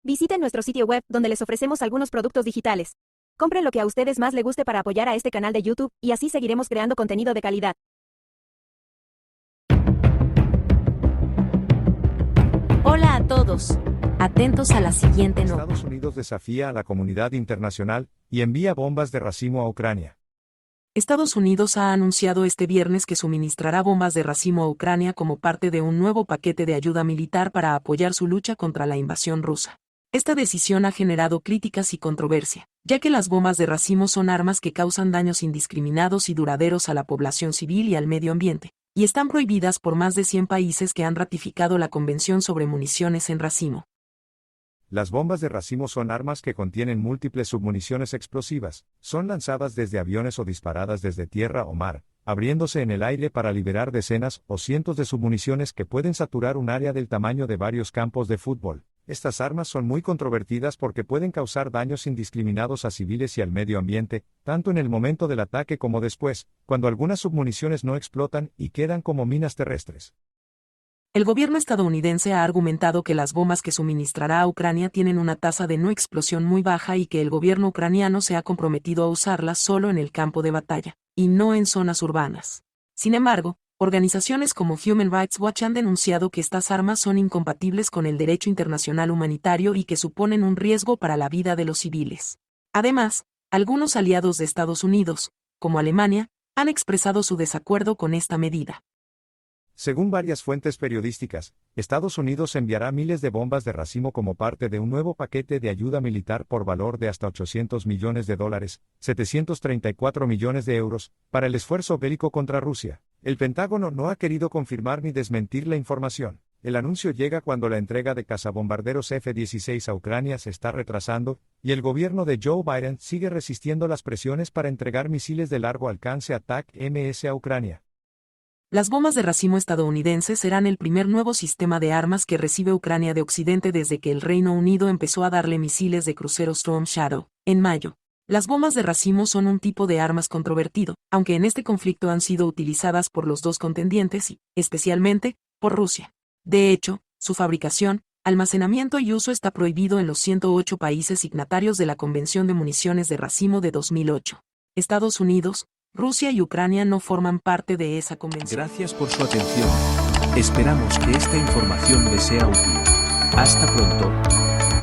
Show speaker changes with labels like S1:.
S1: Visiten nuestro sitio web donde les ofrecemos algunos productos digitales. Compren lo que a ustedes más les guste para apoyar a este canal de YouTube y así seguiremos creando contenido de calidad.
S2: Hola a todos. Atentos a la siguiente nota.
S3: Estados Unidos desafía a la comunidad internacional y envía bombas de racimo a Ucrania.
S4: Estados Unidos ha anunciado este viernes que suministrará bombas de racimo a Ucrania como parte de un nuevo paquete de ayuda militar para apoyar su lucha contra la invasión rusa. Esta decisión ha generado críticas y controversia, ya que las bombas de racimo son armas que causan daños indiscriminados y duraderos a la población civil y al medio ambiente, y están prohibidas por más de 100 países que han ratificado la Convención sobre Municiones en Racimo.
S3: Las bombas de racimo son armas que contienen múltiples submuniciones explosivas, son lanzadas desde aviones o disparadas desde tierra o mar, abriéndose en el aire para liberar decenas o cientos de submuniciones que pueden saturar un área del tamaño de varios campos de fútbol. Estas armas son muy controvertidas porque pueden causar daños indiscriminados a civiles y al medio ambiente, tanto en el momento del ataque como después, cuando algunas submuniciones no explotan y quedan como minas terrestres.
S4: El gobierno estadounidense ha argumentado que las bombas que suministrará a Ucrania tienen una tasa de no explosión muy baja y que el gobierno ucraniano se ha comprometido a usarlas solo en el campo de batalla, y no en zonas urbanas. Sin embargo, organizaciones como Human Rights Watch han denunciado que estas armas son incompatibles con el derecho internacional humanitario y que suponen un riesgo para la vida de los civiles. Además, algunos aliados de Estados Unidos, como Alemania, han expresado su desacuerdo con esta medida.
S3: Según varias fuentes periodísticas, Estados Unidos enviará miles de bombas de racimo como parte de un nuevo paquete de ayuda militar por valor de hasta $800 millones, 734 millones de euros, para el esfuerzo bélico contra Rusia. El Pentágono no ha querido confirmar ni desmentir la información. El anuncio llega cuando la entrega de cazabombarderos F-16 a Ucrania se está retrasando, y el gobierno de Joe Biden sigue resistiendo las presiones para entregar misiles de largo alcance ATACMS a Ucrania.
S4: Las bombas de racimo estadounidenses serán el primer nuevo sistema de armas que recibe Ucrania de Occidente desde que el Reino Unido empezó a darle misiles de crucero Storm Shadow, en mayo. Las bombas de racimo son un tipo de armas controvertido, aunque en este conflicto han sido utilizadas por los dos contendientes y, especialmente, por Rusia. De hecho, su fabricación, almacenamiento y uso está prohibido en los 108 países signatarios de la Convención de Municiones de Racimo de 2008. Estados Unidos, Rusia y Ucrania no forman parte de esa convención.
S5: Gracias por su atención. Esperamos que esta información les sea útil. Hasta pronto.